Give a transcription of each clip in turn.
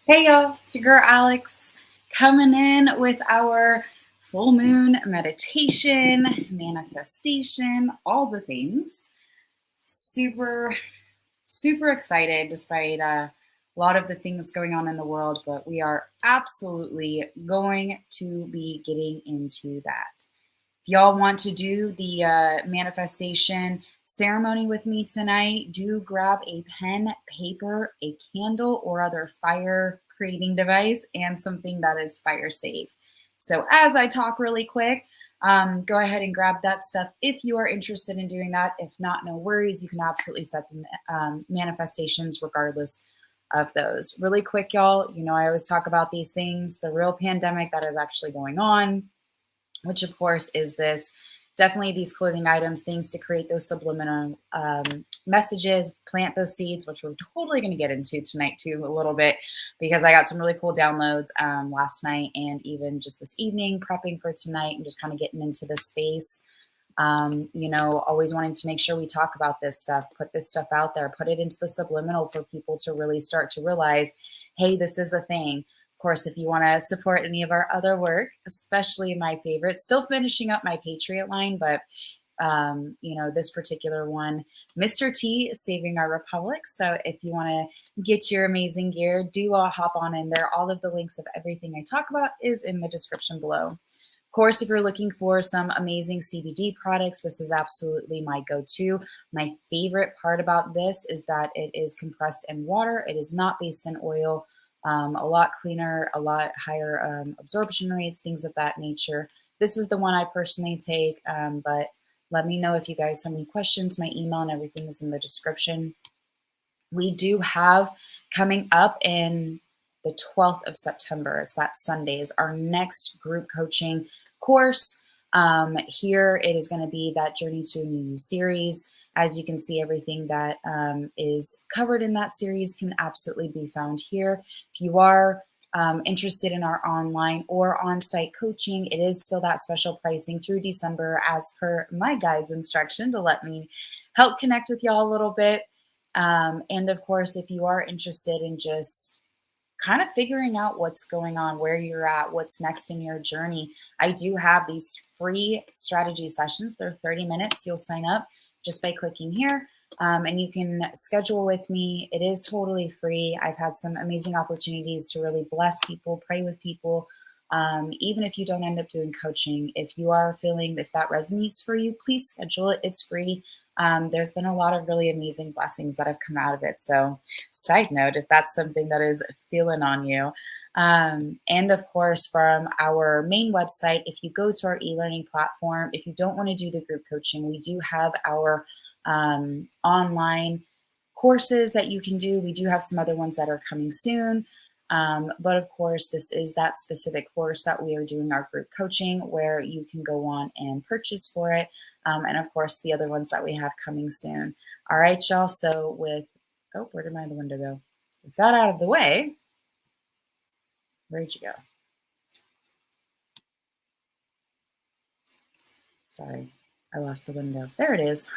Hey y'all, it's your girl Alex coming in with our full moon meditation, manifestation, all the things. Super, super excited despite a lot of the things going on in the world, but we are absolutely going to be getting into that. If y'all want to do the manifestation ceremony with me tonight, do grab a pen, paper, a candle, or other fire creating device, and something that is fire safe. So, as I talk really quick, go ahead and grab that stuff if you are interested in doing that. If not, no worries. You can absolutely set the manifestations regardless of those. Really quick, y'all. I always talk about these things, the real pandemic that is actually going on, which of course is this definitely these clothing items, things to create those subliminal messages, plant those seeds, which we're totally going to get into tonight too a little bit, because I got some really cool downloads last night and even just this evening prepping for tonight and just kind of getting into the space. Always wanting to make sure we talk about this stuff, put this stuff out there, put it into the subliminal for people to really start to realize, hey, this is a thing. Of course, if you want to support any of our other work, especially my favorite, still finishing up my Patriot line, but this particular one, Mr. T is Saving Our Republic. So if you want to get your amazing gear, do hop on in there. All of the links of everything I talk about is in the description below. Of course, if you're looking for some amazing CBD products, this is absolutely my go-to. My favorite part about this is that it is compressed in water. It is not based in oil. A lot cleaner, a lot higher absorption rates, things of that nature. This is the one I personally take, but let me know if you guys have any questions. My email and everything is in the description. We do have coming up in the 12th of September, it's that Sunday, is our next group coaching course. Here it is going to be that Journey to a New You series. As you can see, everything that is covered in that series can absolutely be found here. If you are interested in our online or on-site coaching, it is still that special pricing through December as per my guide's instruction to let me help connect with y'all a little bit. And of course, if you are interested in just kind of figuring out what's going on, where you're at, what's next in your journey, I do have these free strategy sessions. They're 30 minutes. You'll sign up just by clicking here. And you can schedule with me. It is totally free. I've had some amazing opportunities to really bless people, pray with people. Even if you don't end up doing coaching, if you are feeling, if that resonates for you, please schedule it. It's free. There's been a lot of really amazing blessings that have come out of it. So, side note, if that's something that is feeling on you. And of course, from our main website, if you go to our e-learning platform, if you don't want to do the group coaching, we do have our online courses that you can do. We do have some other ones that are coming soon. But of course, this is that specific course that we are doing our group coaching where you can go on and purchase for it. And of course, the other ones that we have coming soon. All right, y'all. So where did my other window go? With that out of the way, where'd you go? Sorry, I lost the window. There it is.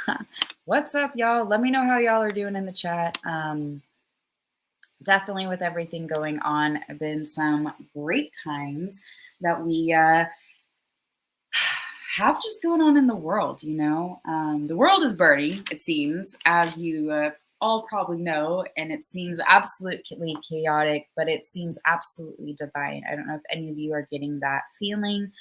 What's up, y'all? Let me know how y'all are doing in the chat. Definitely with everything going on, have been some great times that we have just going on in the world. The world is burning, it seems, as you all probably know, and it seems absolutely chaotic, but it seems absolutely divine. I don't know if any of you are getting that feeling,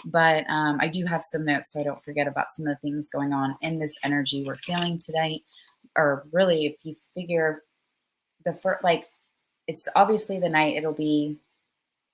but I do have some notes so I don't forget about some of the things going on in this energy we're feeling tonight. Or really, if you figure it's obviously the night, it'll be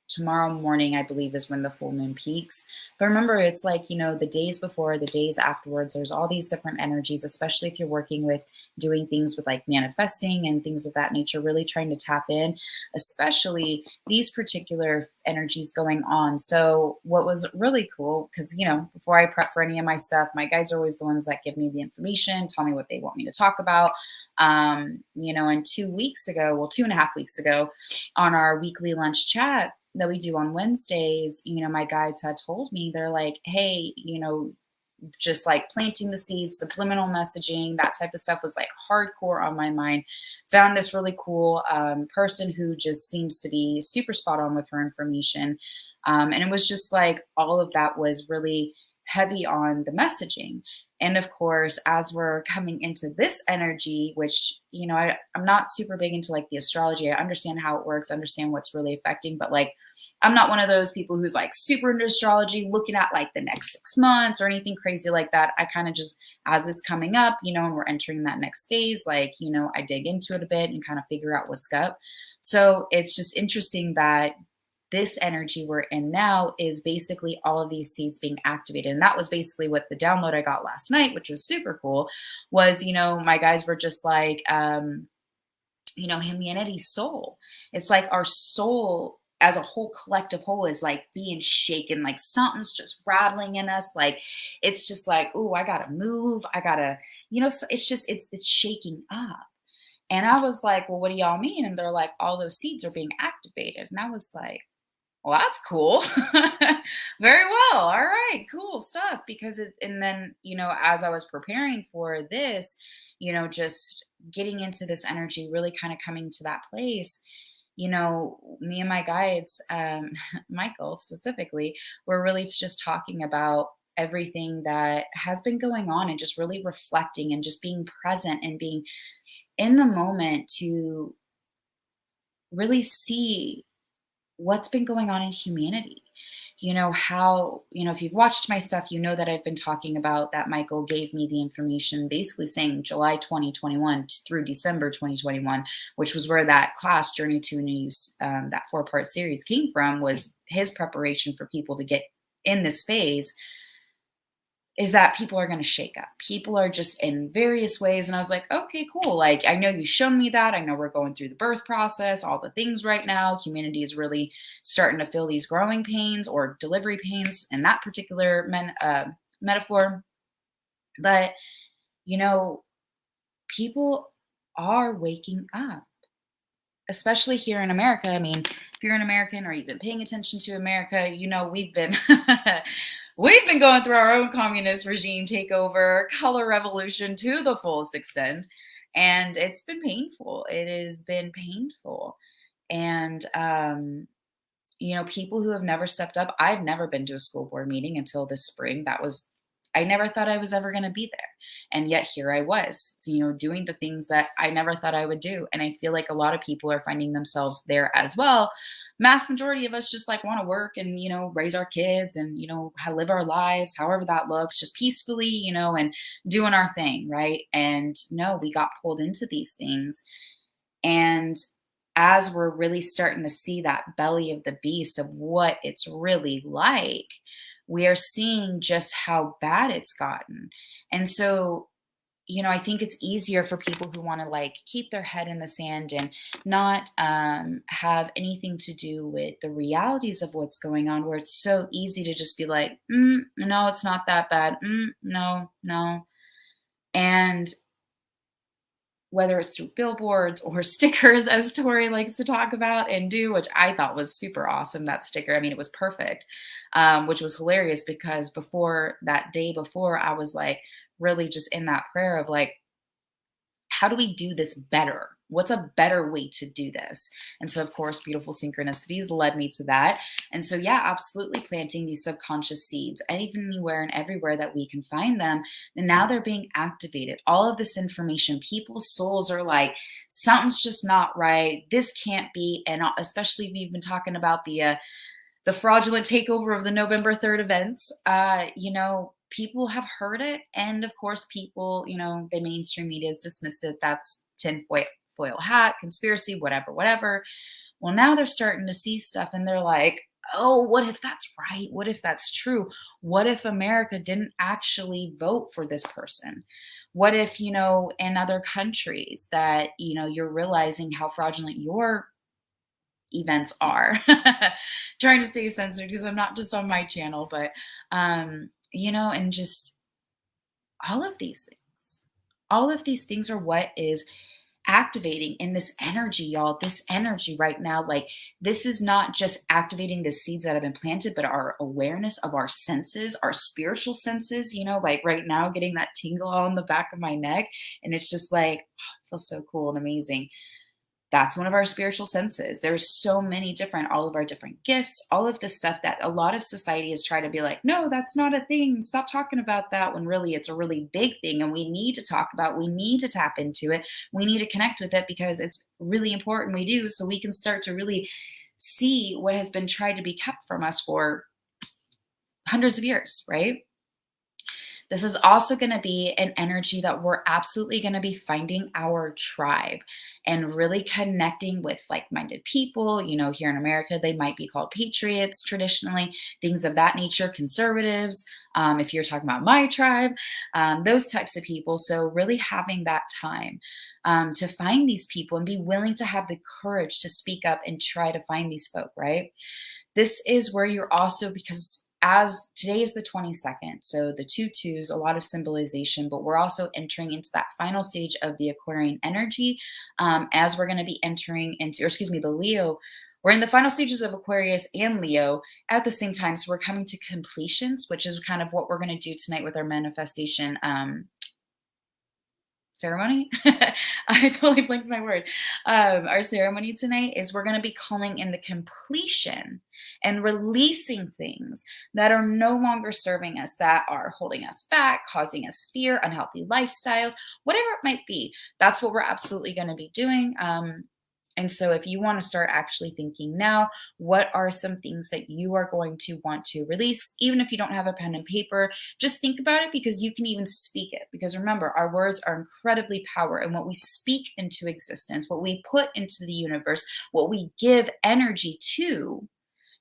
tomorrow morning, I believe, is when the full moon peaks. But remember, it's like, the days before, the days afterwards, there's all these different energies, especially if you're working with doing things with like manifesting and things of that nature, really trying to tap in, especially these particular energies going on. So what was really cool, because, before I prep for any of my stuff, my guides are always the ones that give me the information, tell me what they want me to talk about. And 2.5 weeks ago on our weekly lunch chat that we do on Wednesdays, my guides had told me, they're like, hey, just like planting the seeds, subliminal messaging, that type of stuff was like hardcore on my mind. Found this really cool person who just seems to be super spot on with her information. And it was just like all of that was really heavy on the messaging. And of course, as we're coming into this energy, which, I'm not super big into like the astrology. I understand how it works, understand what's really affecting, but like, I'm not one of those people who's like super into astrology, looking at like the next 6 months or anything crazy like that. I kind of just, as it's coming up, and we're entering that next phase, like, I dig into it a bit and kind of figure out what's up. So it's just interesting that this energy we're in now is basically all of these seeds being activated. And that was basically what the download I got last night, which was super cool, was, my guys were just like, humanity's soul. It's like our soul as a whole collective whole is like being shaken, like something's just rattling in us. Like it's just like, oh, I gotta move. I gotta, it's just it's shaking up. And I was like, well, what do y'all mean? And they're like, all those seeds are being activated. And I was like, well, that's cool. Very well. All right, cool stuff. Because and then, as I was preparing for this, just getting into this energy, really kind of coming to that place, me and my guides, Michael specifically, were really just talking about everything that has been going on and just really reflecting and just being present and being in the moment to really see what's been going on in humanity. How, if you've watched my stuff, that I've been talking about that Michael gave me the information basically saying July 2021 through December 2021, which was where that class Journey to a New, that 4-part series came from, was his preparation for people to get in this phase. Is that people are going to shake up. People are just in various ways. And I was like, okay, cool. Like, I know you've shown me that. I know we're going through the birth process, all the things right now. Humanity is really starting to feel these growing pains or delivery pains in that particular metaphor. But, people are waking up, especially here in America. I mean, if you're an American or you've been paying attention to America, we've been we've been going through our own communist regime takeover, color revolution to the fullest extent, and it's been painful. It has been painful, and people who have never stepped up. I've never been to a school board meeting until this spring. I never thought I was ever going to be there. And yet here I was, doing the things that I never thought I would do. And I feel like a lot of people are finding themselves there as well. Mass majority of us just like want to work and, raise our kids and, live our lives, however that looks, just peacefully, and doing our thing. Right. And no, we got pulled into these things. And as we're really starting to see that belly of the beast of what it's really like, we are seeing just how bad it's gotten. And so, I think it's easier for people who want to like keep their head in the sand and not have anything to do with the realities of what's going on, where it's so easy to just be like, no, it's not that bad. No, no. And whether it's through billboards or stickers, as Tori likes to talk about and do, which I thought was super awesome, that sticker. I mean, it was perfect, which was hilarious because before that day before, I was like really just in that prayer of like, how do we do this better? What's a better way to do this? And so, of course, beautiful synchronicities led me to that. And so, yeah, absolutely planting these subconscious seeds anywhere and everywhere that we can find them. And now they're being activated. All of this information, people's souls are like, something's just not right. This can't be. And especially if you've been talking about the fraudulent takeover of the November 3rd events, people have heard it. And of course, people, the mainstream media has dismissed it. That's tinfoil hat, conspiracy, whatever. Well, now they're starting to see stuff and they're like, oh, what if that's right? What if that's true? What if America didn't actually vote for this person? What if, in other countries that, you're realizing how fraudulent your events are. Trying to stay censored because I'm not just on my channel, but and just all of these things are what is activating in this energy, y'all. This energy right now, like, this is not just activating the seeds that have been planted, but our awareness of our senses, our spiritual senses, like right now, getting that tingle on the back of my neck. And it's just like, it feels so cool and amazing. That's one of our spiritual senses. There's so many different, all of our different gifts, all of this stuff that a lot of society is trying to be like, no, that's not a thing. Stop talking about that, when really it's a really big thing and we need to talk about, we need to tap into it. We need to connect with it because it's really important we do, so we can start to really see what has been tried to be kept from us for hundreds of years, right? This is also going to be an energy that we're absolutely going to be finding our tribe and really connecting with like minded people. Here in America, they might be called patriots traditionally, things of that nature, conservatives. If you're talking about my tribe, those types of people. So, really having that time to find these people and be willing to have the courage to speak up and try to find these folk, right? This is where you're also, because as today is the 22nd, so the two twos, a lot of symbolization, but we're also entering into that final stage of the Aquarian energy, as we're going to be entering into, or excuse me, the Leo. We're in the final stages of Aquarius and Leo at the same time. So we're coming to completions, which is kind of what we're going to do tonight with our manifestation ceremony. I totally blinked my word. Our ceremony tonight is we're going to be calling in the completion and releasing things that are no longer serving us, that are holding us back, causing us fear, unhealthy lifestyles, whatever it might be. That's what we're absolutely going to be doing. And so, if you want to start actually thinking now, what are some things that you are going to want to release? Even if you don't have a pen and paper, just think about it, because you can even speak it. Because remember, our words are incredibly powerful. And what we speak into existence, what we put into the universe, what we give energy to,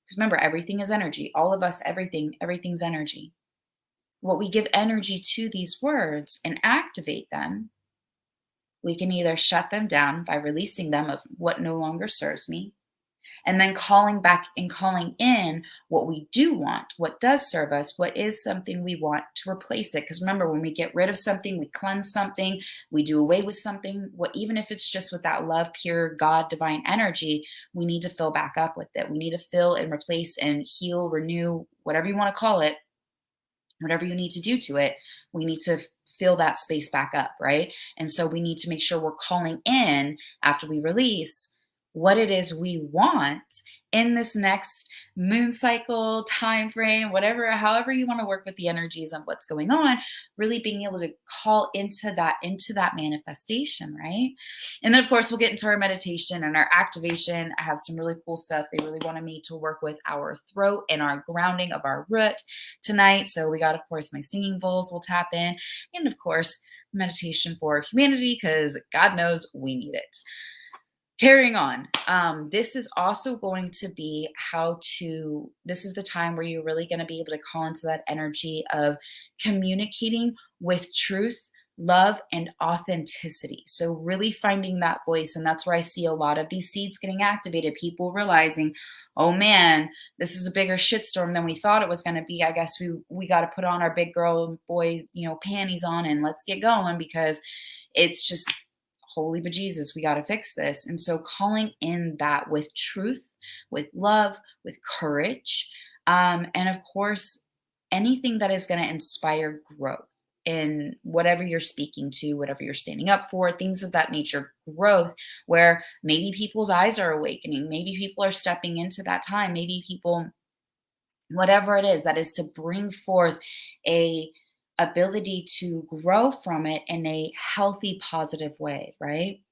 because remember, everything is energy. All of us, everything's energy. What we give energy to these words and activate them, we can either shut them down by releasing them of what no longer serves me, and then calling back and calling in what we do want, what does serve us, what is something we want to replace it. Because remember, when we get rid of something, we cleanse something, we do away with something, what, even if it's just with that love, pure God, divine energy, we need to fill back up with it. We need to fill and replace and heal, renew, whatever you want to call it, whatever you need to do to it, we need to fill that space back up, right? And so we need to make sure we're calling in after we release what it is we want in this next moon cycle time frame, whatever, however you want to work with the energies of what's going on, really being able to call into that manifestation, right? And then of course we'll get into our meditation and our activation. I have some really cool stuff. They really wanted me to work with our throat and our grounding of our root tonight. So we got, of course, my singing bowls will tap in, and of course meditation for humanity, because God knows we need it. Carrying on, this is also going to be this is the time where you're really going to be able to call into that energy of communicating with truth, love, and authenticity. So really finding that voice. And that's where I see a lot of these seeds getting activated, people realizing, oh man, this is a bigger shitstorm than we thought it was going to be. I guess we got to put on our big girl and boy, panties on, and let's get going, because it's just, holy bejesus, we got to fix this. And so calling in that with truth, with love, with courage, and of course, anything that is going to inspire growth in whatever you're speaking to, whatever you're standing up for, things of that nature, growth, where maybe people's eyes are awakening, maybe people are stepping into that time, maybe people, whatever it is, that is to bring forth a ability to grow from it in a healthy, positive way, right?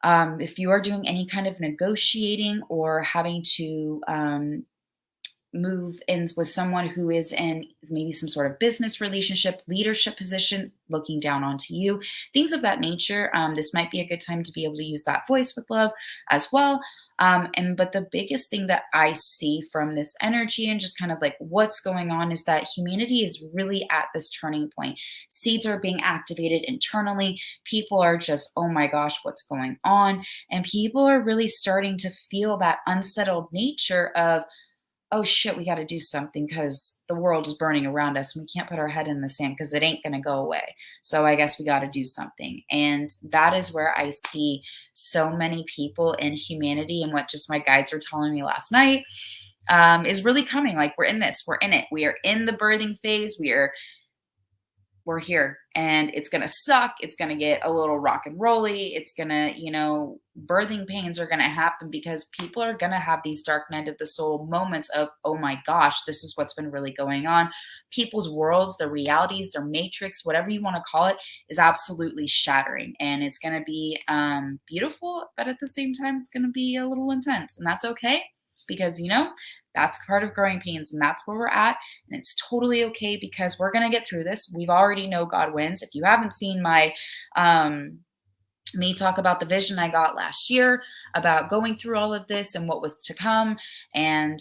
If you are doing any kind of negotiating or having to move in with someone who is in maybe some sort of business relationship, leadership position, looking down onto you, things of that nature, this might be a good time to be able to use that voice with love as well. But the biggest thing that I see from this energy and just kind of like what's going on is that humanity is really at this turning point. Seeds are being activated internally. People are just, oh my gosh, what's going on? And people are really starting to feel that unsettled nature of, oh shit, we got to do something because the world is burning around us and we can't put our head in the sand because it ain't going to go away. So I guess we got to do something. And that is where I see so many people in humanity, and what just my guides were telling me last night is really coming. Like, we're in this, we're in it, we are in the birthing phase. We're here, and it's going to suck. It's going to get a little rock and rolly. It's going to, birthing pains are going to happen because people are going to have these dark night of the soul moments of, oh my gosh, this is what's been really going on. People's worlds, their realities, their matrix, whatever you want to call it, is absolutely shattering. And it's going to be beautiful, but at the same time, it's going to be a little intense. And that's okay, because, that's part of growing pains, and that's where we're at. And it's totally okay, because we're going to get through this. We've already know God wins. If you haven't seen my me talk about the vision I got last year about going through all of this and what was to come, and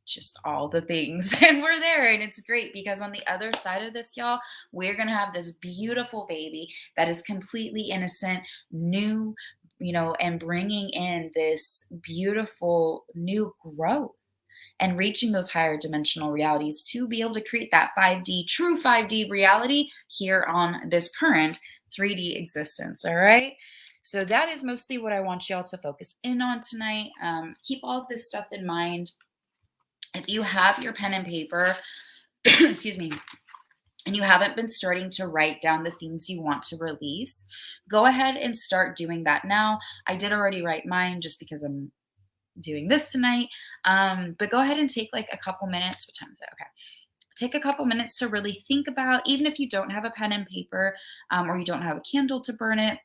just all the things, and we're there, and it's great, because on the other side of this, y'all, we're going to have this beautiful baby that is completely innocent, new, and bringing in this beautiful new growth and reaching those higher dimensional realities to be able to create that 5D, true 5D reality here on this current 3D existence. All right. So that is mostly what I want y'all to focus in on tonight. Keep all of this stuff in mind. If you have your pen and paper, excuse me, and you haven't been starting to write down the things you want to release, go ahead and start doing that now. I did already write mine just because I'm doing this tonight. But go ahead and take like a couple minutes. What time is it? Okay. Take a couple minutes to really think about, even if you don't have a pen and paper, or you don't have a candle to burn it,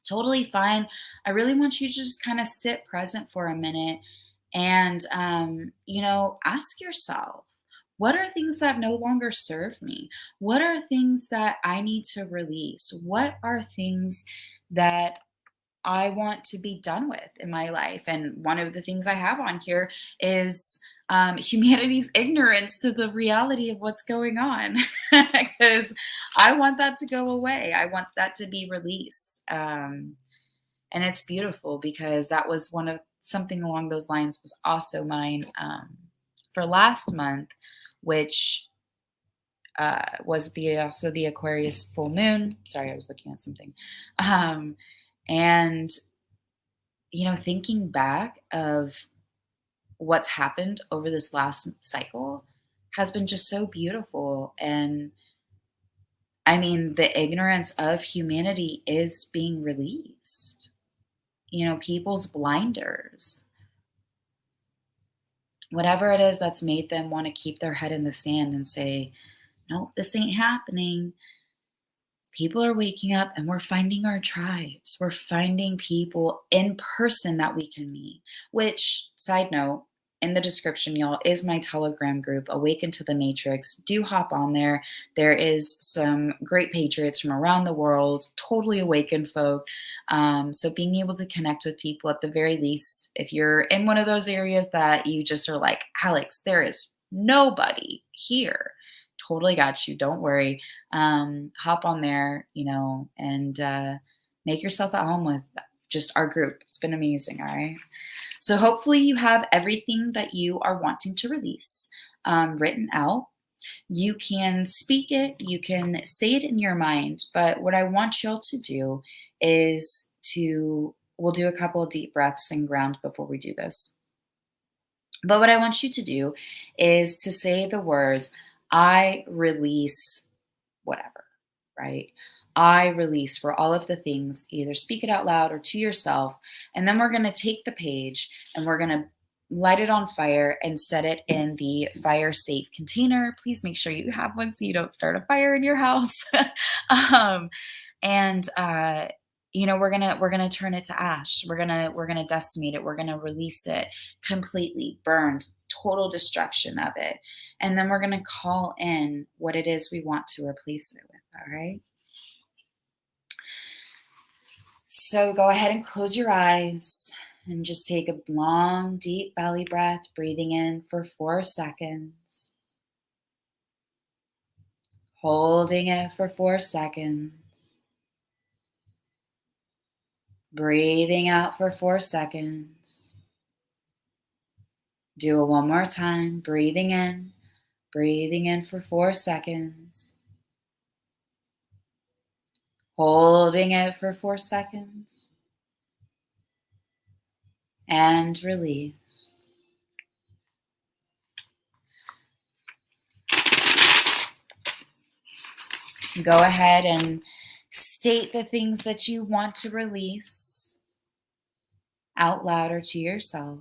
totally fine. I really want you to just kind of sit present for a minute and, ask yourself, what are things that no longer serve me? What are things that I need to release? What are things that I want to be done with in my life? And one of the things I have on here is humanity's ignorance to the reality of what's going on, because I want that to go away. I want that to be released. And it's beautiful, because that was one of something along those lines was also mine for last month, which was also the Aquarius full moon. Sorry, I was looking at something. And, thinking back of what's happened over this last cycle has been just so beautiful. And I mean, the ignorance of humanity is being released. People's blinders, whatever it is that's made them want to keep their head in the sand and say, no, this ain't happening. People are waking up, and we're finding our tribes. We're finding people in person that we can meet, which, side note, in the description, y'all, is my Telegram group, Awaken to the Matrix. Do hop on there. There is some great patriots from around the world, totally awakened folk. So being able to connect with people, at the very least, if you're in one of those areas that you just are like, Alex, there is nobody here. Totally got you. Don't worry. Hop on there, and make yourself at home with just our group. It's been amazing. All right. So hopefully you have everything that you are wanting to release written out. You can speak it, you can say it in your mind, but what I want y'all to do is we'll do a couple of deep breaths and ground before we do this. But what I want you to do is to say the words, I release whatever, right? I release for all of the things. Either speak it out loud or to yourself. And then we're going to take the page and we're going to light it on fire and set it in the fire safe container. Please make sure you have one so you don't start a fire in your house. We're gonna turn it to ash. We're gonna decimate it. We're gonna release it completely, burned, total destruction of it. And then we're gonna call in what it is we want to replace it with. All right. So go ahead and close your eyes and just take a long, deep belly breath, breathing in for 4 seconds, holding it for 4 seconds, breathing out for 4 seconds, Do it one more time, breathing in for 4 seconds, holding it for 4 seconds, and release. Go ahead and state the things that you want to release out loud or to yourself.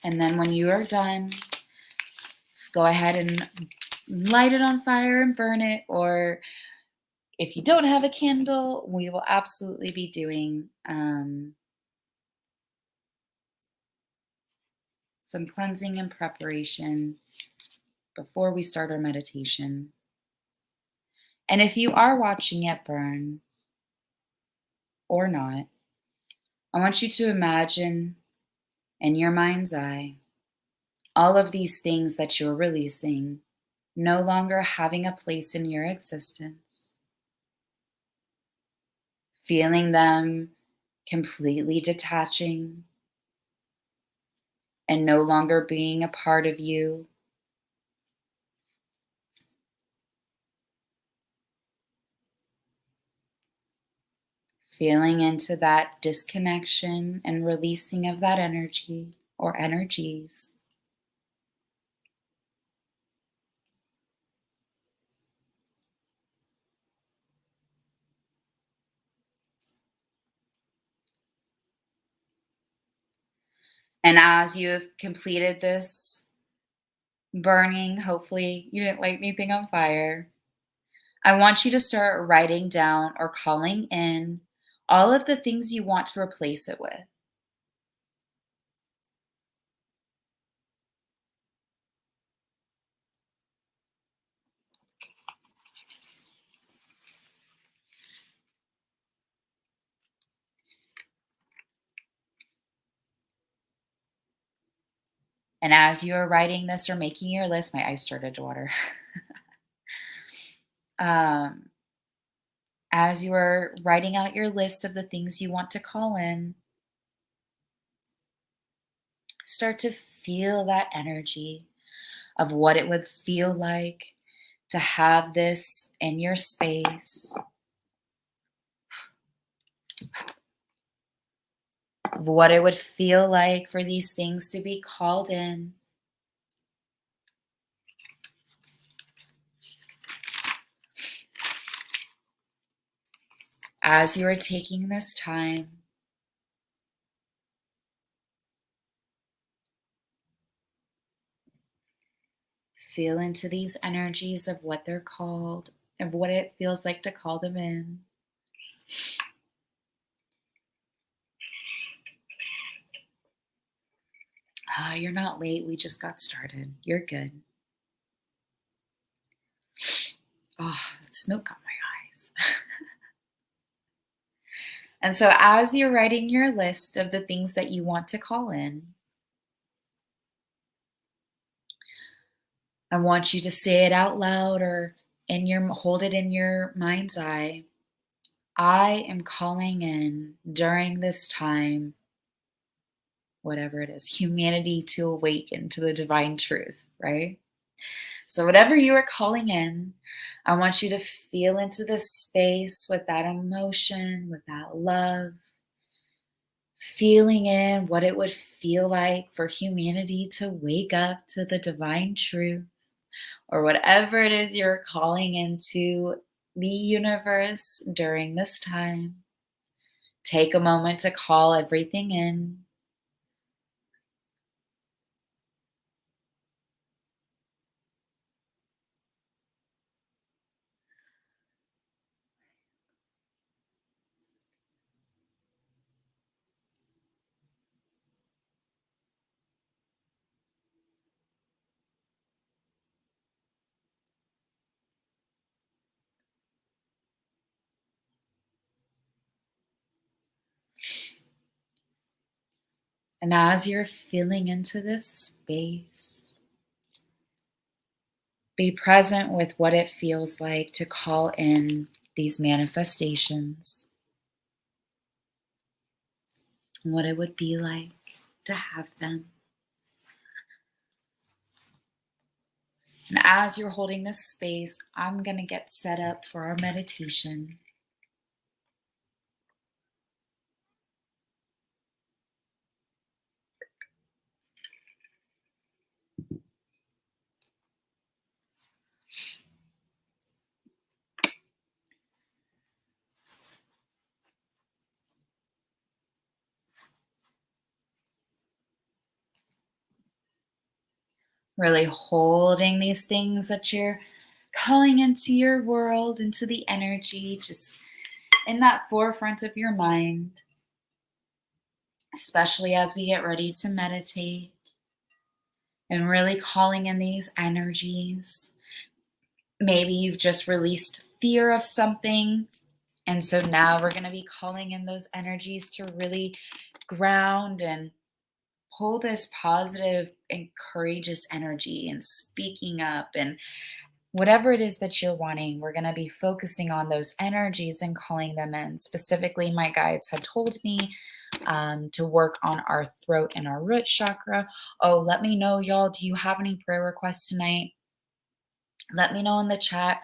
And then when you are done, go ahead and light it on fire and burn it. Or if you don't have a candle, we will absolutely be doing some cleansing and preparation before we start our meditation. And if you are watching it burn or not, I want you to imagine in your mind's eye all of these things that you're releasing no longer having a place in your existence. Feeling them completely detaching and no longer being a part of you. Feeling into that disconnection and releasing of that energy or energies. And as you have completed this burning, hopefully you didn't light anything on fire, I want you to start writing down or calling in all of the things you want to replace it with. And as you are writing this or making your list, my eyes started to water. um, as you are writing out your list of the things you want to call in, start to feel that energy of what it would feel like to have this in your space, of what it would feel like for these things to be called in. As you are taking this time, feel into these energies of what they're called, of what it feels like to call them in. You're not late. We just got started. You're good. Oh, the smoke got my eyes. And so as you're writing your list of the things that you want to call in, I want you to say it out loud or hold it in your mind's eye. I am calling in during this time, whatever it is, humanity to awaken to the divine truth, right? So whatever you are calling in, I want you to feel into this space with that emotion, with that love, feeling in what it would feel like for humanity to wake up to the divine truth, or whatever it is you're calling into the universe during this time. Take a moment to call everything in. And as you're feeling into this space, be present with what it feels like to call in these manifestations and what it would be like to have them. And as you're holding this space, I'm going to get set up for our meditation. Really holding these things that you're calling into your world, into the energy, just in that forefront of your mind, especially as we get ready to meditate and really calling in these energies. Maybe you've just released fear of something. And so now we're going to be calling in those energies to really ground and pull this positive and courageous energy and speaking up and whatever it is that you're wanting. We're going to be focusing on those energies and calling them in. Specifically, my guides had told me to work on our throat and our root chakra. Oh, let me know, y'all. Do you have any prayer requests tonight? Let me know in the chat.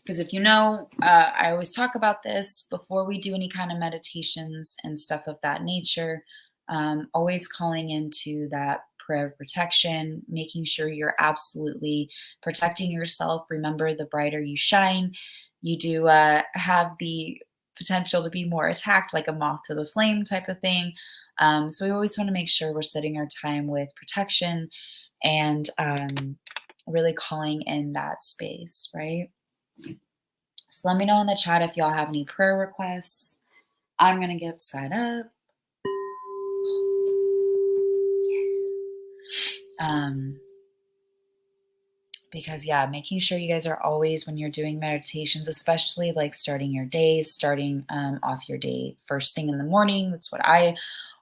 Because if you know, I always talk about this before we do any kind of meditations and stuff of that nature. Always calling into that prayer of protection, making sure you're absolutely protecting yourself. Remember, the brighter you shine, you do have the potential to be more attacked, like a moth to the flame type of thing. So we always want to make sure we're setting our time with protection and really calling in that space, right? So let me know in the chat if y'all have any prayer requests. I'm going to get set up. Because yeah, making sure you guys are always, when you're doing meditations, especially like starting your days, starting off your day first thing in the morning. That's what I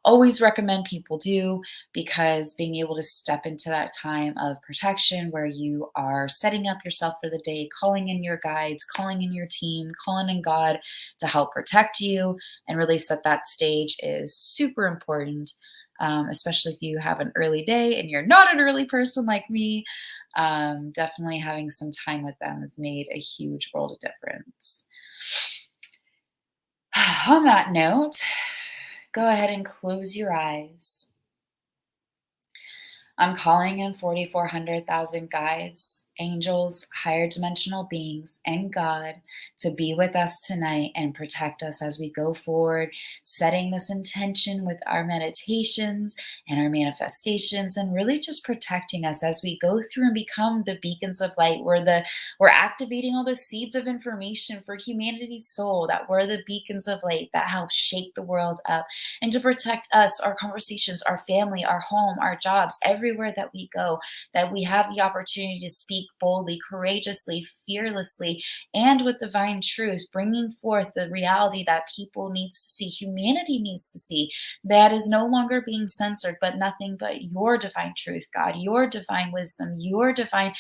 always recommend people do, because being able to step into that time of protection where you are setting up yourself for the day, calling in your guides, calling in your team, calling in God to help protect you and really set that stage is super important. Especially if you have an early day and you're not an early person like me. Definitely having some time with them has made a huge world of difference. On that note, go ahead and close your eyes. I'm calling in 4,400,000 guides, angels, higher dimensional beings, and God to be with us tonight and protect us as we go forward, setting this intention with our meditations and our manifestations, and really just protecting us as we go through and become the beacons of light. We're activating all the seeds of information for humanity's soul, that we're the beacons of light that help shake the world up, and to protect us, our conversations, our family, our home, our jobs, everywhere that we go, that we have the opportunity to speak boldly, courageously, fearlessly, and with divine truth, bringing forth the reality that people needs to see, humanity needs to see, that is no longer being censored, but nothing but your divine truth, God, your divine wisdom, your divine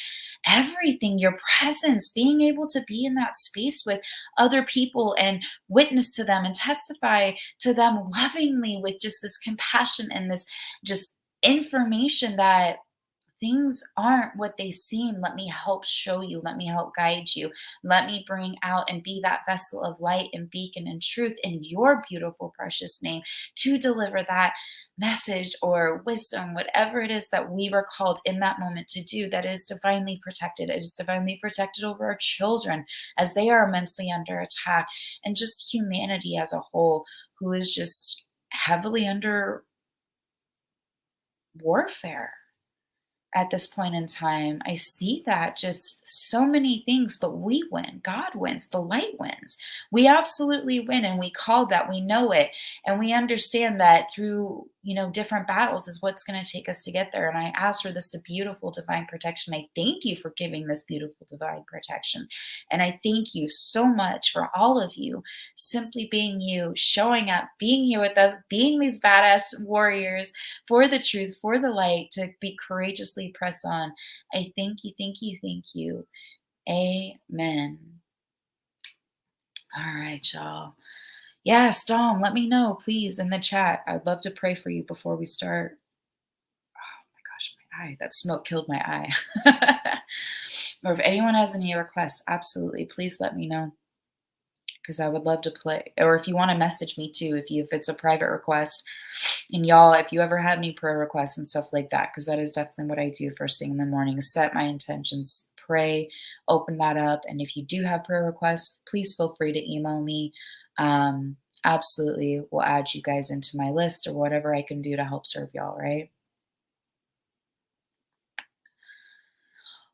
everything, your presence, being able to be in that space with other people and witness to them and testify to them lovingly with just this compassion and this just information that things aren't what they seem. Let me help show you. Let me help guide you. Let me bring out and be that vessel of light and beacon and truth in your beautiful, precious name to deliver that message or wisdom, whatever it is that we were called in that moment to do, that is divinely protected. It is divinely protected over our children as they are immensely under attack, and just humanity as a whole, who is just heavily under warfare. at this point in time, I see that just so many things, but we win. God wins. The light wins. We absolutely win. And we call that, we know it. And we understand that through, different battles is what's going to take us to get there. And I ask for this beautiful divine protection. I thank you for giving this beautiful divine protection. And I thank you so much for all of you simply being you, showing up, being here with us, being these badass warriors for the truth, for the light, to be courageously press on. I thank you, thank you, thank you. Amen. All right, y'all. Yes, Dom, let me know, please, in the chat. I'd love to pray for you before we start. Oh my gosh, my eye. That smoke killed my eye. Or if anyone has any requests, absolutely, please let me know, because I would love to play. Or if you want to message me too, if it's a private request. And y'all, if you ever have any prayer requests and stuff like that, because that is definitely what I do first thing in the morning, is set my intentions, pray, open that up. And if you do have prayer requests, please feel free to email me. Absolutely, we'll add you guys into my list or whatever I can do to help serve y'all, right?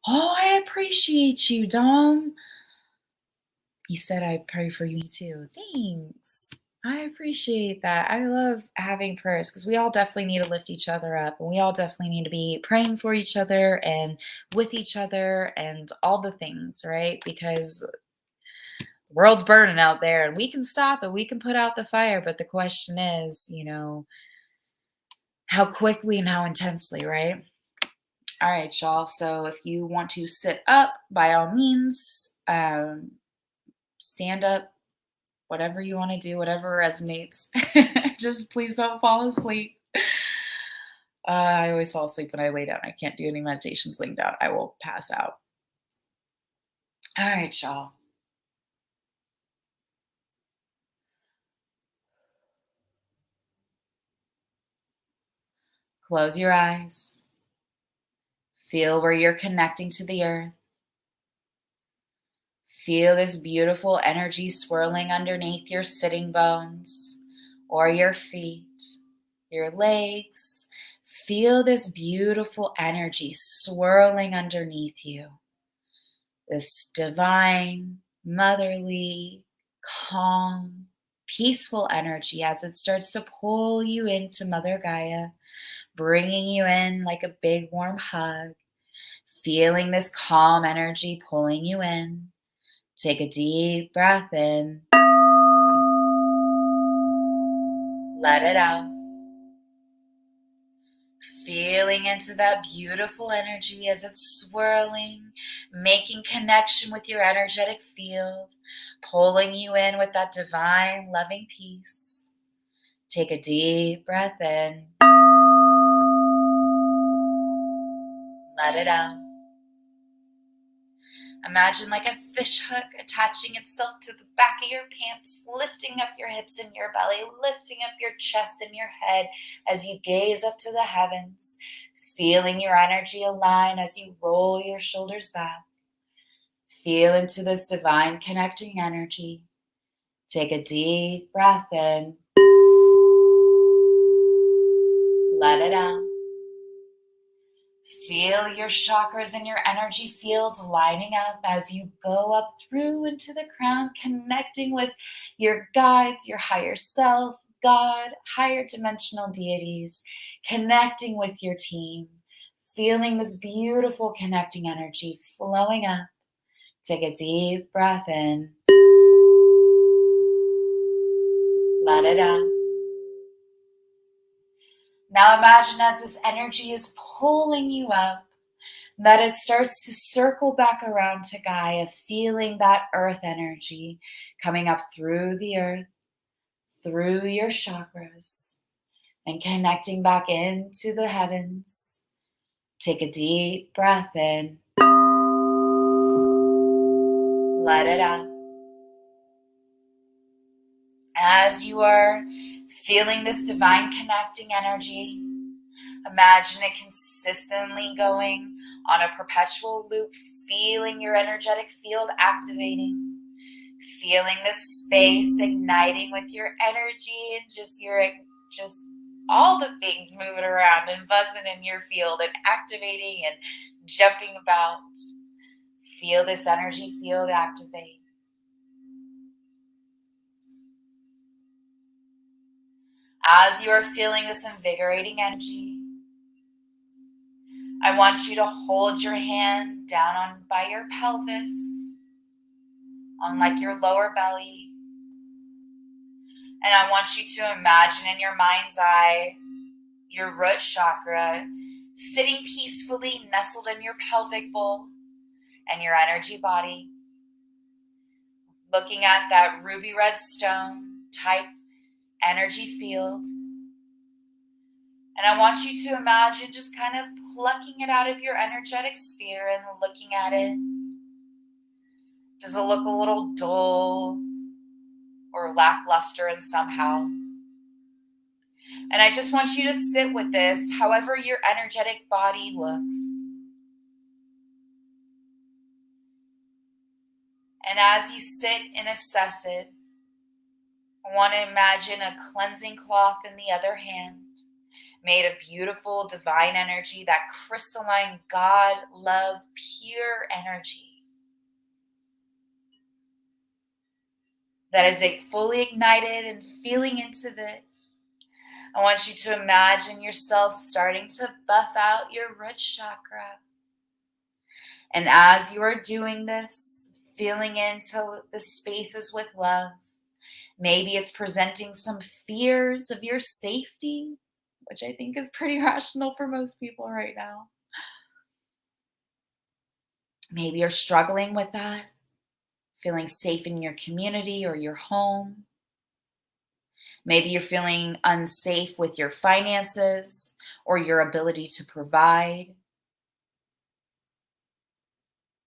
Oh, I appreciate you, Dom. He said I pray for you too. Thanks. I appreciate that. I love having prayers because we all definitely need to lift each other up, and we all definitely need to be praying for each other and with each other and all the things, right? Because the world's burning out there and we can stop it. We can put out the fire. But the question is, how quickly and how intensely, right? All right, y'all. So if you want to sit up, by all means, stand up, whatever you want to do, whatever resonates. Just please don't fall asleep. I always fall asleep when I lay down. I can't do any meditations laying down. I will pass out. All right, y'all. Close your eyes. Feel where you're connecting to the earth. Feel this beautiful energy swirling underneath your sitting bones or your feet, your legs. Feel this beautiful energy swirling underneath you. This divine, motherly, calm, peaceful energy as it starts to pull you into Mother Gaia, bringing you in like a big warm hug. Feeling this calm energy pulling you in. Take a deep breath in. Let it out. Feeling into that beautiful energy as it's swirling, making connection with your energetic field, pulling you in with that divine, loving peace. Take a deep breath in. Let it out. Imagine like a fish hook attaching itself to the back of your pants, lifting up your hips and your belly, lifting up your chest and your head as you gaze up to the heavens, feeling your energy align as you roll your shoulders back. Feel into this divine connecting energy. Take a deep breath in. Let it out. Feel your chakras and your energy fields lining up as you go up through into the crown, connecting with your guides, your higher self, God, higher dimensional deities, connecting with your team, feeling this beautiful connecting energy flowing up. Take a deep breath in. Let it out. Now imagine as this energy is pulling you up, that it starts to circle back around to Gaia, feeling that earth energy coming up through the earth, through your chakras, and connecting back into the heavens. Take a deep breath in. Let it out. As you are feeling this divine connecting energy, imagine it consistently going on a perpetual loop, feeling your energetic field activating, feeling the space igniting with your energy and just all the things moving around and buzzing in your field and activating and jumping about. Feel this energy field activate. As you are feeling this invigorating energy, I want you to hold your hand down on by your pelvis, on like your lower belly. And I want you to imagine in your mind's eye your root chakra sitting peacefully nestled in your pelvic bowl and your energy body, looking at that ruby red stone type energy field. And I want you to imagine just kind of plucking it out of your energetic sphere and looking at it. Does it look a little dull or lackluster in somehow? And I just want you to sit with this, however your energetic body looks. And as you sit and assess it, I want to imagine a cleansing cloth in the other hand, made of beautiful divine energy, that crystalline God, love, pure energy that is fully ignited and feeling into it. I want you to imagine yourself starting to buff out your root chakra. And as you are doing this, feeling into the spaces with love, maybe it's presenting some fears of your safety, which I think is pretty rational for most people right now. Maybe you're struggling with that, feeling safe in your community or your home. Maybe you're feeling unsafe with your finances or your ability to provide.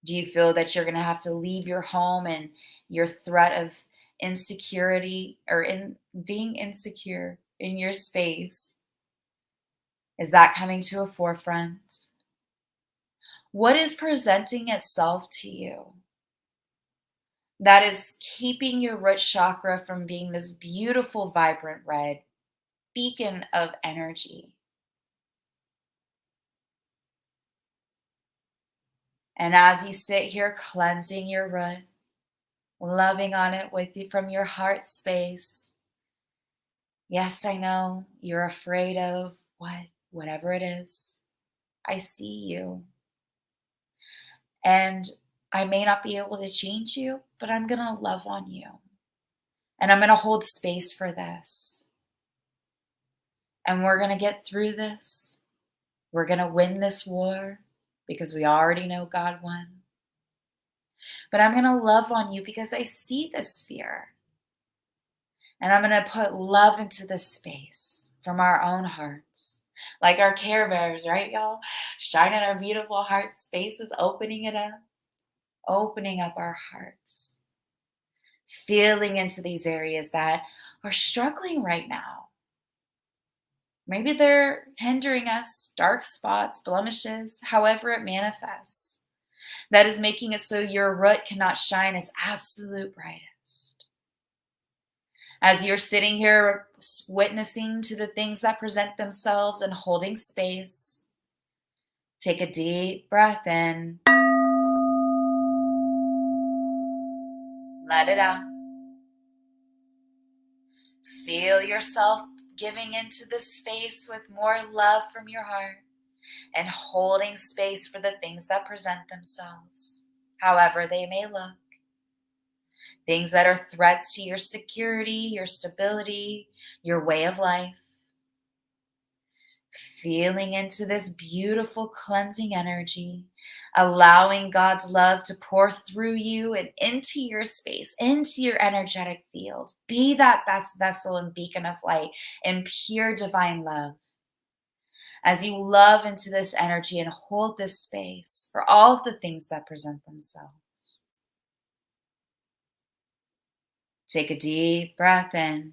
Do you feel that you're going to have to leave your home and your threat of insecurity or in being insecure in your space? Is that coming to a forefront? What is presenting itself to you that is keeping your root chakra from being this beautiful, vibrant red beacon of energy? And as you sit here cleansing your root, loving on it with you from your heart space, yes, I know you're afraid of whatever it is. I see you. And I may not be able to change you, but I'm going to love on you. And I'm going to hold space for this. And we're going to get through this. We're going to win this war because we already know God won. But I'm going to love on you because I see this fear. And I'm going to put love into this space from our own hearts. Like our Care Bears, right, y'all? Shining our beautiful heart spaces, opening it up. Opening up our hearts. Feeling into these areas that are struggling right now. Maybe they're hindering us, dark spots, blemishes, however it manifests. That is making it so your root cannot shine its absolute brightest. As you're sitting here witnessing to the things that present themselves and holding space, take a deep breath in. Let it out. Feel yourself giving into this space with more love from your heart and holding space for the things that present themselves, however they may look. Things that are threats to your security, your stability, your way of life. Feeling into this beautiful cleansing energy, allowing God's love to pour through you and into your space, into your energetic field. Be that best vessel and beacon of light in pure divine love. As you love into this energy and hold this space for all of the things that present themselves. Take a deep breath in.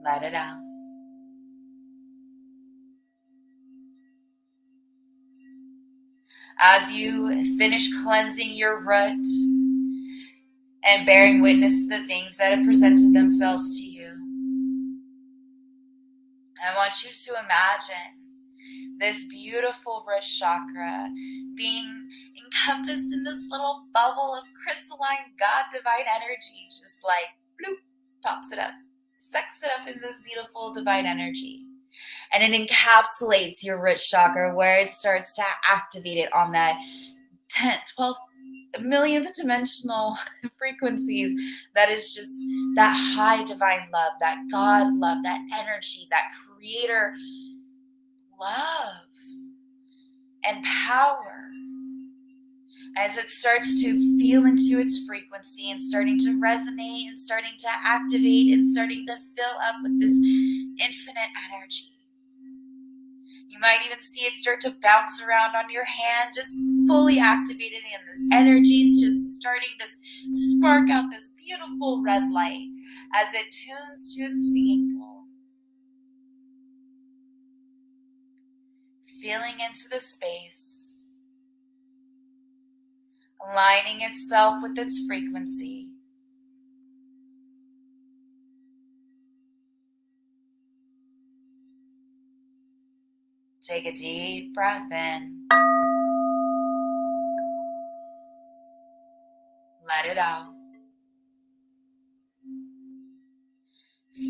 Let it out. As you finish cleansing your root, and bearing witness to the things that have presented themselves to you. I want you to imagine this beautiful root chakra being encompassed in this little bubble of crystalline God divine energy, just like bloop, pops it up, sucks it up in this beautiful divine energy. And it encapsulates your root chakra where it starts to activate it on that 10, 12 millionth dimensional frequencies. That is just that high divine love, that God love, that energy, that creator love and power. As it starts to feel into its frequency and starting to resonate and starting to activate and starting to fill up with this infinite energy. You might even see it start to bounce around on your hand, just fully activated, and this energy is just starting to spark out this beautiful red light as it tunes to its singing bowl. Feeling into the space, aligning itself with its frequency. Take a deep breath in. Let it out.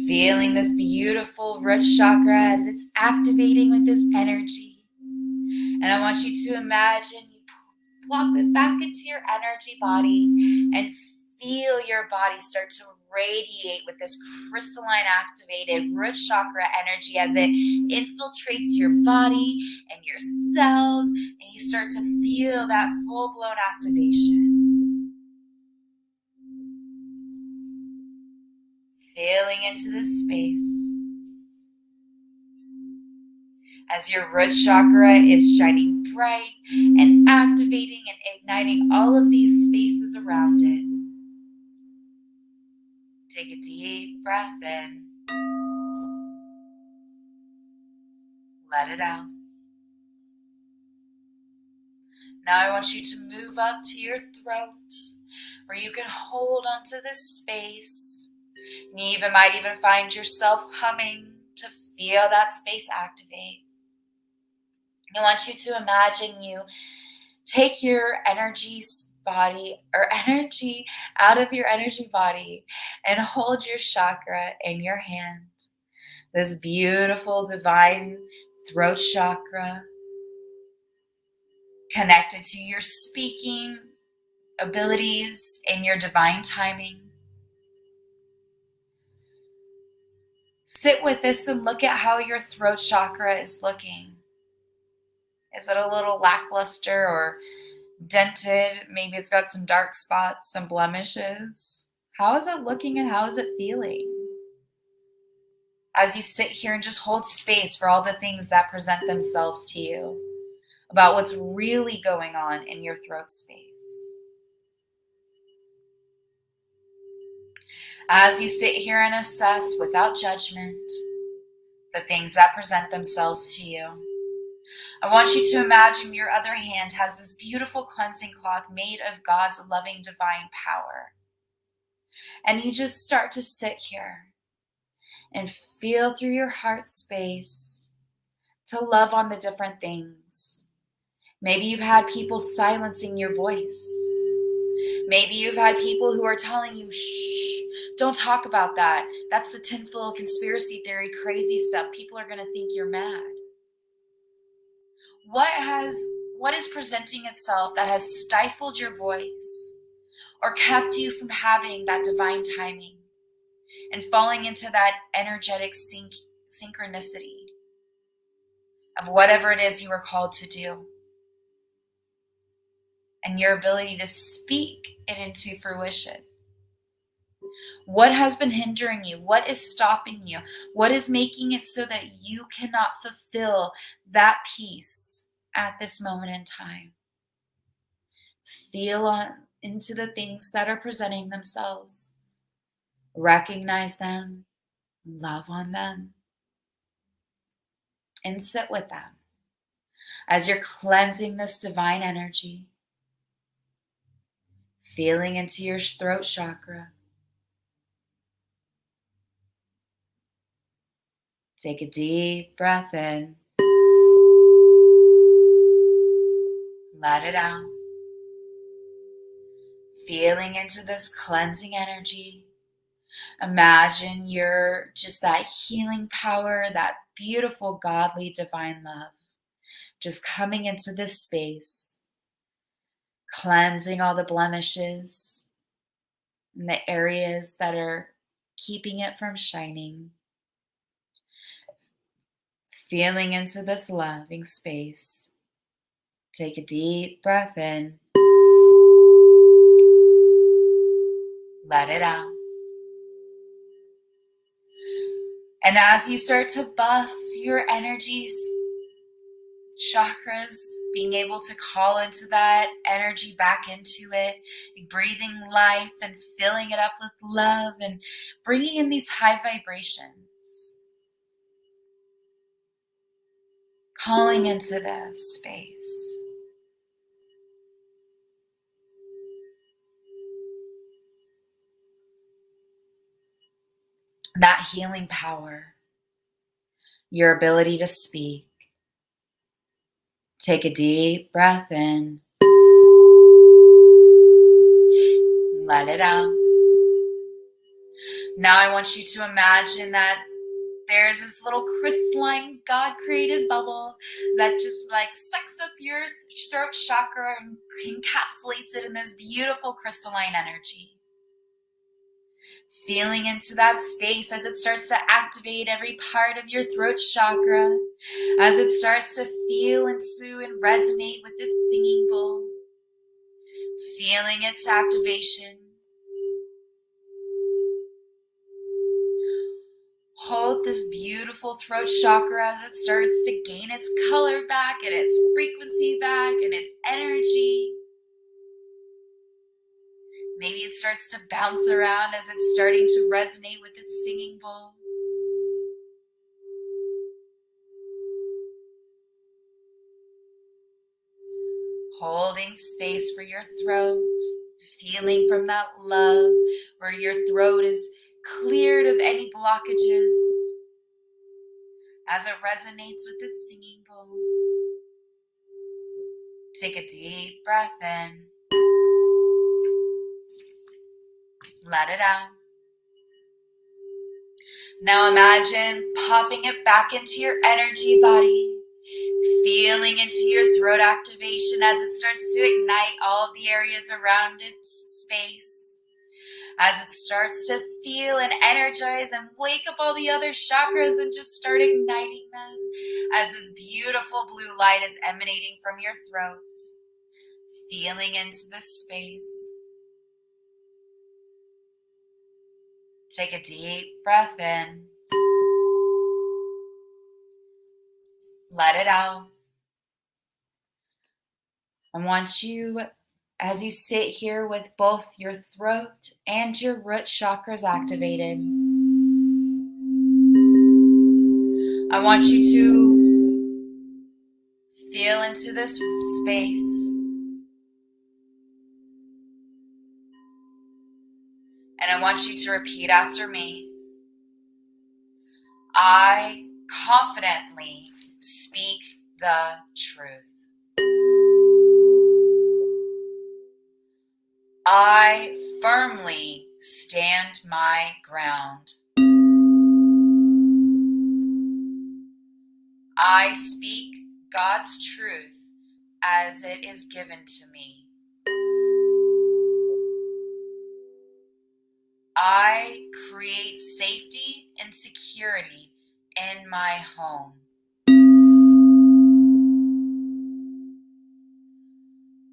Feeling this beautiful root chakra as it's activating with this energy. And I want you to imagine you plop it back into your energy body and feel your body start to radiate with this crystalline activated root chakra energy as it infiltrates your body and your cells, and you start to feel that full-blown activation. Feeling into this space as your root chakra is shining bright and activating and igniting all of these spaces around it. Take a deep breath in. Let it out. Now I want you to move up to your throat where you can hold onto this space. You even might even find yourself humming to feel that space activate. I want you to imagine you take your energy out of your energy body and hold your chakra in your hand. This beautiful divine throat chakra connected to your speaking abilities and your divine timing. Sit with this and look at how your throat chakra is looking. Is it a little lackluster or dented? Maybe it's got some dark spots, some blemishes. How is it looking and how is it feeling? As you sit here and just hold space for all the things that present themselves to you about what's really going on in your throat space. As you sit here and assess without judgment the things that present themselves to you, I want you to imagine your other hand has this beautiful cleansing cloth made of God's loving divine power. And you just start to sit here and feel through your heart space to love on the different things. Maybe you've had people silencing your voice. Maybe you've had people who are telling you, shh, don't talk about that. That's the tinfoil conspiracy theory, crazy stuff. People are going to think you're mad. What is presenting itself that has stifled your voice or kept you from having that divine timing and falling into that energetic synchronicity of whatever it is you were called to do and your ability to speak it into fruition? What has been hindering you? What is stopping you? What is making it so that you cannot fulfill that peace at this moment in time? Feel into the things that are presenting themselves. Recognize them, love on them, and sit with them as you're cleansing this divine energy. feeling into your throat chakra. Take a deep breath in. Let it out. Feeling into this cleansing energy. Imagine you're just that healing power, that beautiful, godly, divine love, just coming into this space, cleansing all the blemishes and the areas that are keeping it from shining. Feeling into this loving space. Take a deep breath in. Let it out. And as you start to buff your energies, chakras, being able to call into that energy back into it, breathing life and filling it up with love and bringing in these high vibrations. Calling into this space. That healing power, your ability to speak. Take a deep breath in. Let it out. Now I want you to imagine that there's this little crystalline God-created bubble that just like sucks up your throat chakra and encapsulates it in this beautiful crystalline energy. Feeling into that space as it starts to activate every part of your throat chakra, as it starts to feel into and resonate with its singing bowl. Feeling its activation. Hold this beautiful throat chakra as it starts to gain its color back and its frequency back and its energy. Maybe it starts to bounce around as it's starting to resonate with its singing bowl. Holding space for your throat, feeling from that love where your throat is cleared of any blockages as it resonates with its singing bowl. Take a deep breath in. Let it out. Now imagine popping it back into your energy body, feeling into your throat activation as it starts to ignite all of the areas around its space. As it starts to feel and energize and wake up all the other chakras and just start igniting them as this beautiful blue light is emanating from your throat. Feeling into this space. Take a deep breath in. Let it out. I want you, as you sit here with both your throat and your root chakras activated, I want you to feel into this space. And I want you to repeat after me. I confidently speak the truth. I firmly stand my ground. I speak God's truth as it is given to me. I create safety and security in my home.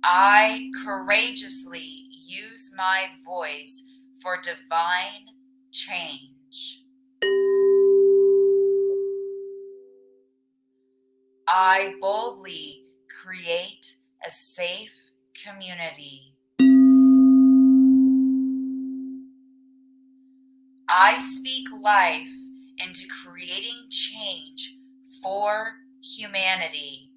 I courageously use my voice for divine change. I boldly create a safe community. I speak life into creating change for humanity.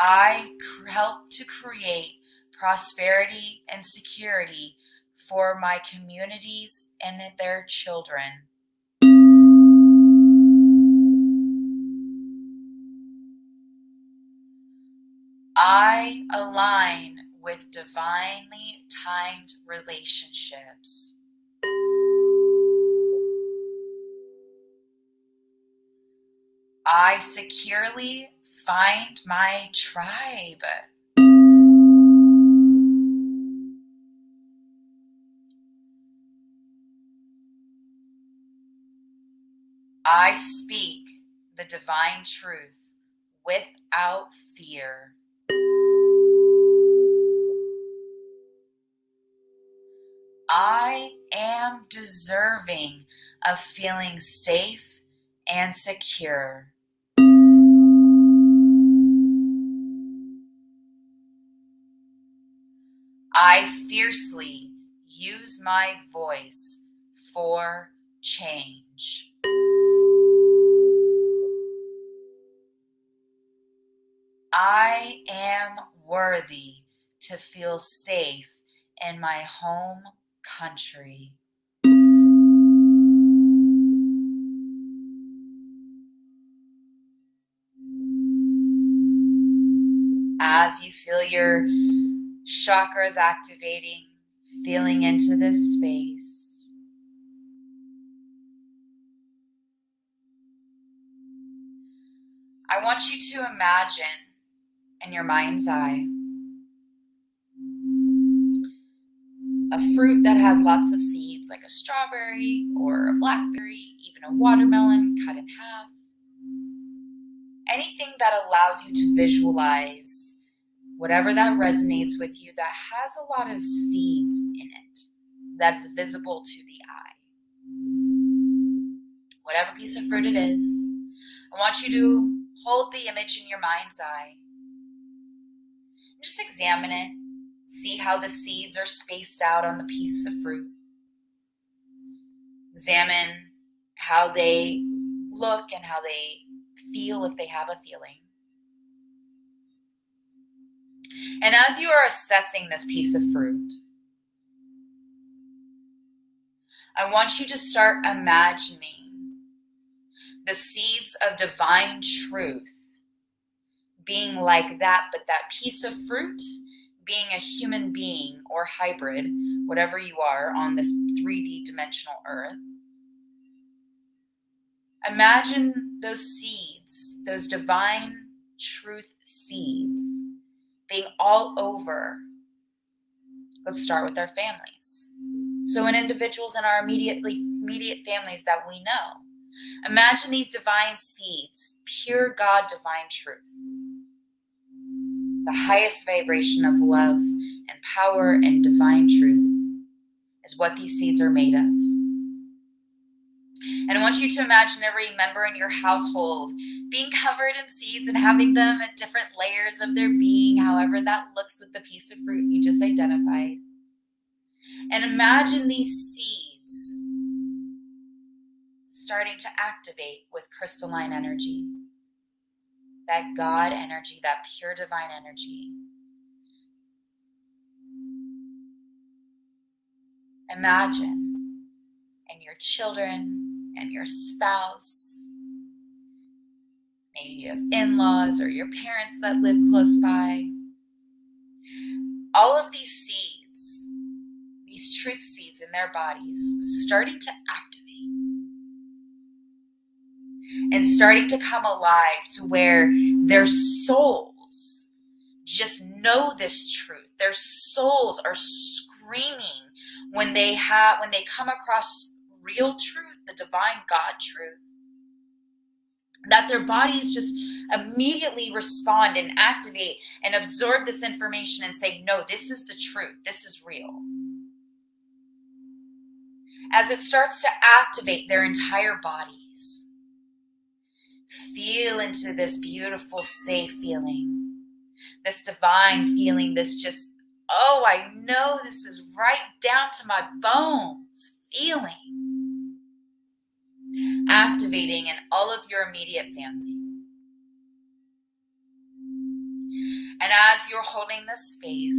I help to create prosperity and security for my communities and their children. I align with divinely timed relationships. I securely find my tribe. I speak the divine truth without fear. I am deserving of feeling safe and secure. I fiercely use my voice for change. I am worthy to feel safe in my home country. As you feel your chakras activating, feeling into this space, I want you to imagine in your mind's eye a fruit that has lots of seeds, like a strawberry or a blackberry, even a watermelon cut in half. Anything that allows you to visualize whatever that resonates with you that has a lot of seeds in it, that's visible to the eye. Whatever piece of fruit it is, I want you to hold the image in your mind's eye. Just examine it. See how the seeds are spaced out on the piece of fruit. Examine how they look and how they feel, if they have a feeling. And as you are assessing this piece of fruit, I want you to start imagining the seeds of divine truth being like that, but that piece of fruit being a human being or hybrid, whatever you are on this 3D dimensional earth. Imagine those seeds, those divine truth seeds, being all over. Let's start with our families. So in individuals in our immediate families that we know, imagine these divine seeds, pure God divine truth. The highest vibration of love and power and divine truth is what these seeds are made of. And I want you to imagine every member in your household being covered in seeds and having them at different layers of their being, however that looks with the piece of fruit you just identified. And imagine these seeds starting to activate with crystalline energy. That God energy, that pure divine energy. Imagine, and your children and your spouse, maybe you have in-laws or your parents that live close by. All of these seeds, these truth seeds in their bodies, starting to activate and starting to come alive to where their souls just know this truth. Their souls are screaming when they come across real truth, the divine God truth, that their bodies just immediately respond and activate and absorb this information and say, no, this is the truth. This is real. As it starts to activate their entire bodies, feel into this beautiful, safe feeling, this divine feeling, this just, oh, I know this is right down to my bones feeling, activating in all of your immediate family. And as you're holding this space,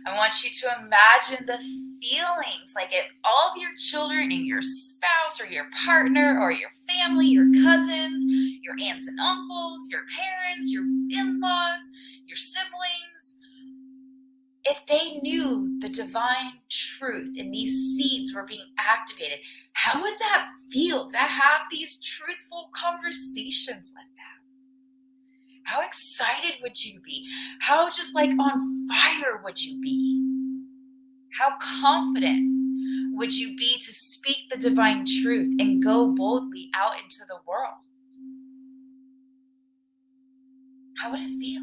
I want you to imagine the feelings, like if all of your children and your spouse or your partner or your family, your cousins, your aunts and uncles, your parents, your in-laws, your siblings, if they knew the divine truth and these seeds were being activated, how would that feel to have these truthful conversations with them? How excited would you be? How just like on fire would you be? How confident would you be to speak the divine truth and go boldly out into the world? How would it feel?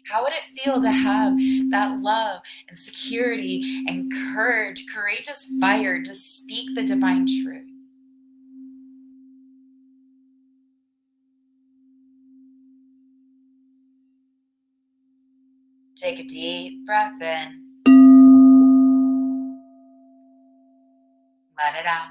How would it feel to have that love and security and courage, courageous fire to speak the divine truth? Take a deep breath in. Let it out.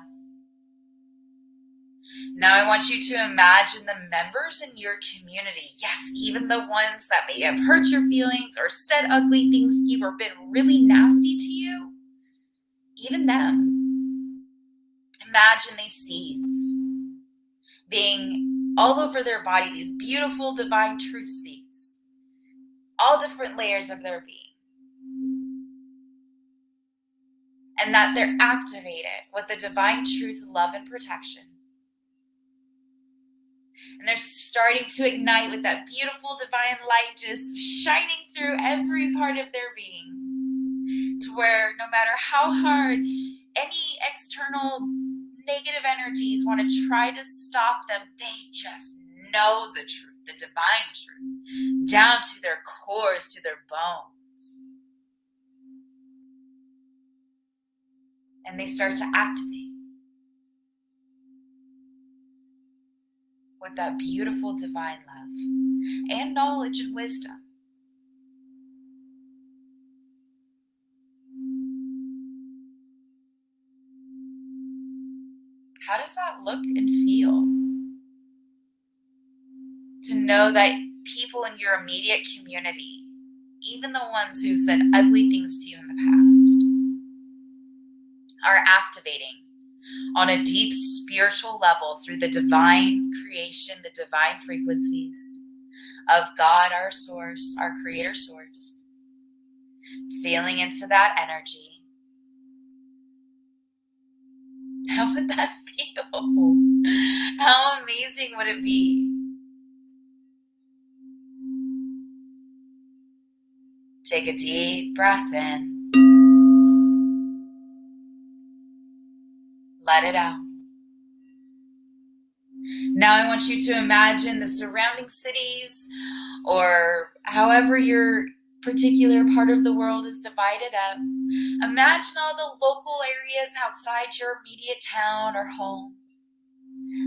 Now I want you to imagine the members in your community. Yes, even the ones that may have hurt your feelings or said ugly things to you or been really nasty to you. Even them. Imagine these seeds being all over their body, these beautiful divine truth seeds. All different layers of their being. And that they're activated with the divine truth, love, and protection. And they're starting to ignite with that beautiful divine light just shining through every part of their being. To where no matter how hard any external negative energies want to try to stop them, they just know the truth, the divine truth, down to their cores, to their bones. And they start to activate with that beautiful divine love and knowledge and wisdom. How does that look and feel? To know that people in your immediate community, even the ones who said ugly things to you in the past, are activating on a deep spiritual level through the divine creation, the divine frequencies of God, our source, our creator source. Feeling into that energy. How would that feel? How amazing would it be? Take a deep breath in. Let it out. Now I want you to imagine the surrounding cities, or however your particular part of the world is divided up. Imagine all the local areas outside your immediate town or home.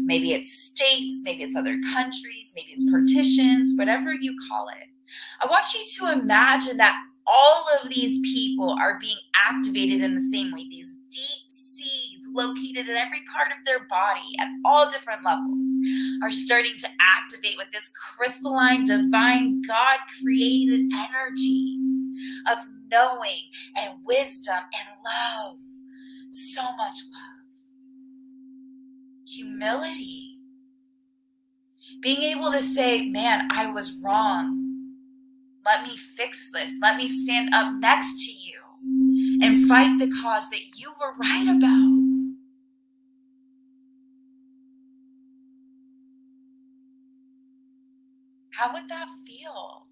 Maybe it's states, maybe it's other countries, maybe it's partitions, whatever you call it. I want you to imagine that all of these people are being activated in the same way. These deep seeds located in every part of their body at all different levels are starting to activate with this crystalline, divine, God-created energy of knowing and wisdom and love. So much love. Humility. Being able to say, man, I was wrong. Let me fix this. Let me stand up next to you and fight the cause that you were right about. How would that feel?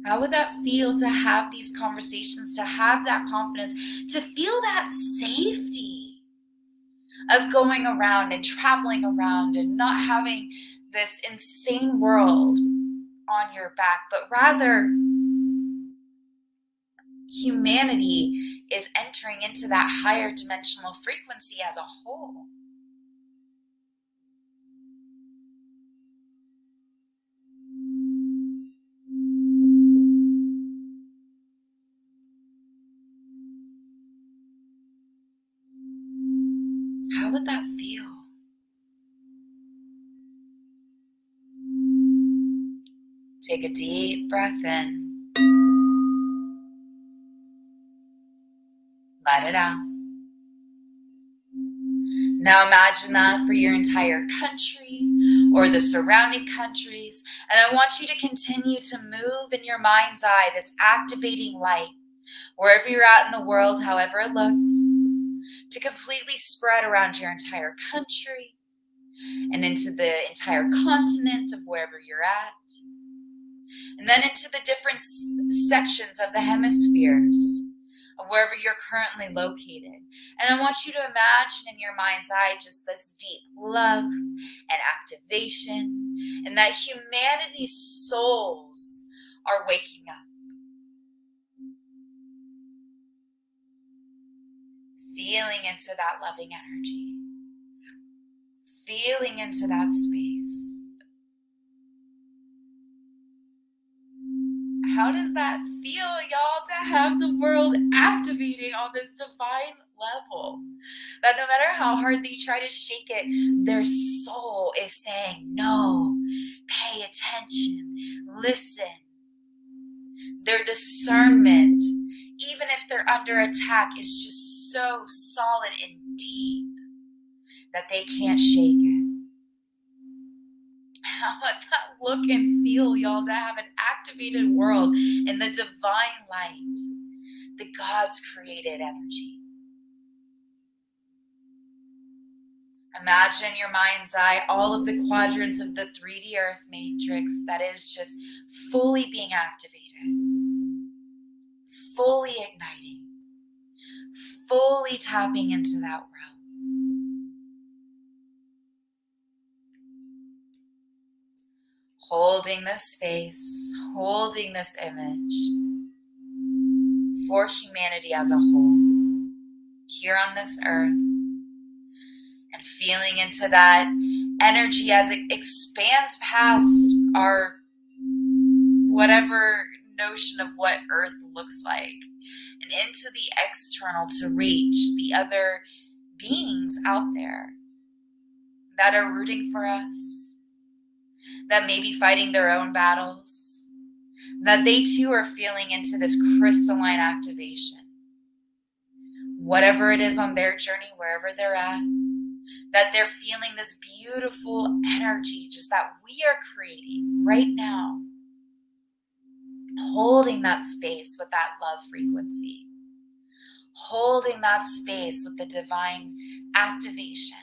How would that feel to have these conversations, to have that confidence, to feel that safety of going around and traveling around and not having this insane world on your back, but rather humanity is entering into that higher dimensional frequency as a whole. feel. Take a deep breath in. Let it out. Now imagine that for your entire country or the surrounding countries. And I want you to continue to move in your mind's eye this activating light, wherever you're at in the world, however it looks, to completely spread around your entire country and into the entire continent of wherever you're at. And then into the different sections of the hemispheres of wherever you're currently located. And I want you to imagine in your mind's eye just this deep love and activation, and that humanity's souls are waking up. Feeling into that loving energy. Feeling into that space. How does that feel, y'all, to have the world activating on this divine level? That no matter how hard they try to shake it, their soul is saying, no, pay attention, listen. Their discernment, even if they're under attack, is just so solid and deep that they can't shake it. How would that look and feel, y'all, to have an activated world in the divine light, the God's created energy? Imagine in your mind's eye all of the quadrants of the 3D Earth matrix that is just fully being activated, fully igniting, fully tapping into that realm. Holding this space, holding this image for humanity as a whole, here on this earth, and feeling into that energy as it expands past our whatever notion of what earth looks like, and into the external to reach the other beings out there that are rooting for us, that may be fighting their own battles, that they too are feeling into this crystalline activation. Whatever it is on their journey, wherever they're at, that they're feeling this beautiful energy just that we are creating right now, holding that space with that love frequency, holding that space with the divine activation.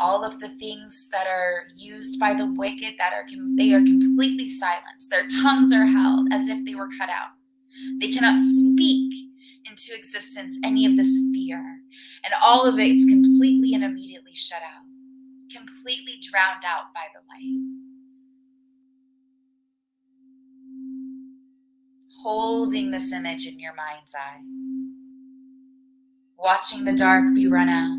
All of the things that are used by the wicked, they are completely silenced. Their tongues are held as if they were cut out. They cannot speak into existence any of this fear. And all of it is completely and immediately shut out, completely drowned out by the light. Holding this image in your mind's eye, watching the dark be run out,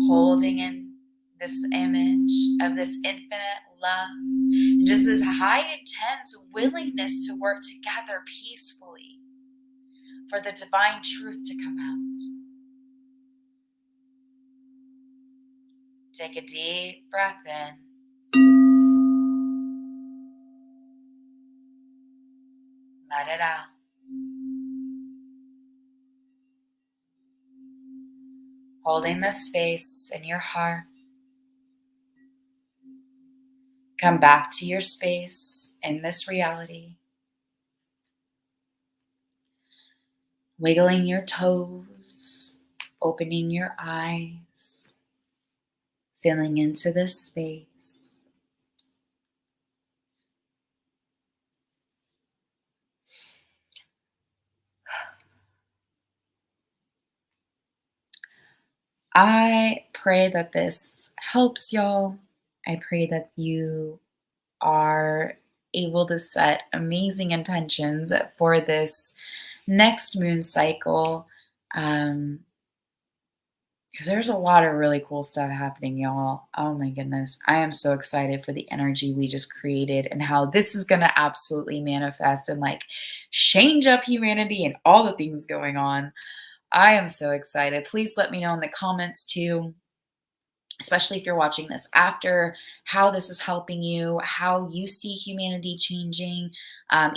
holding in this image of this infinite love, and just this high intense willingness to work together peacefully for the divine truth to come out. Take a deep breath in. Let it out. Holding this space in your heart. Come back to your space in this reality. Wiggling your toes, opening your eyes, filling into this space. I pray that this helps y'all. I pray that you are able to set amazing intentions for this next moon cycle. because there's a lot of really cool stuff happening, y'all. Oh my goodness. I am so excited for the energy we just created and how this is going to absolutely manifest and like change up humanity and all the things going on. I am so excited. Please let me know in the comments too, especially if you're watching this after, how this is helping you, how you see humanity changing,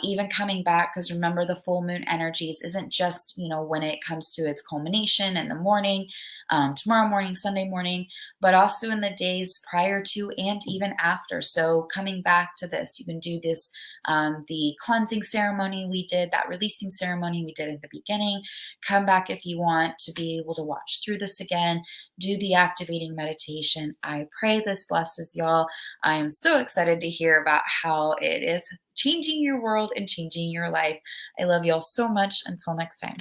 even coming back. Because remember, the full moon energies isn't just, when it comes to its culmination in the morning, tomorrow morning, Sunday morning, but also in the days prior to and even after. So coming back to this, you can do this, the cleansing ceremony we did, that releasing ceremony we did at the beginning. Come back if you want to be able to watch through this again, do the activating meditation. I pray this blesses y'all. I am so excited to hear about how it is changing your world and changing your life. I love y'all so much. Until next time.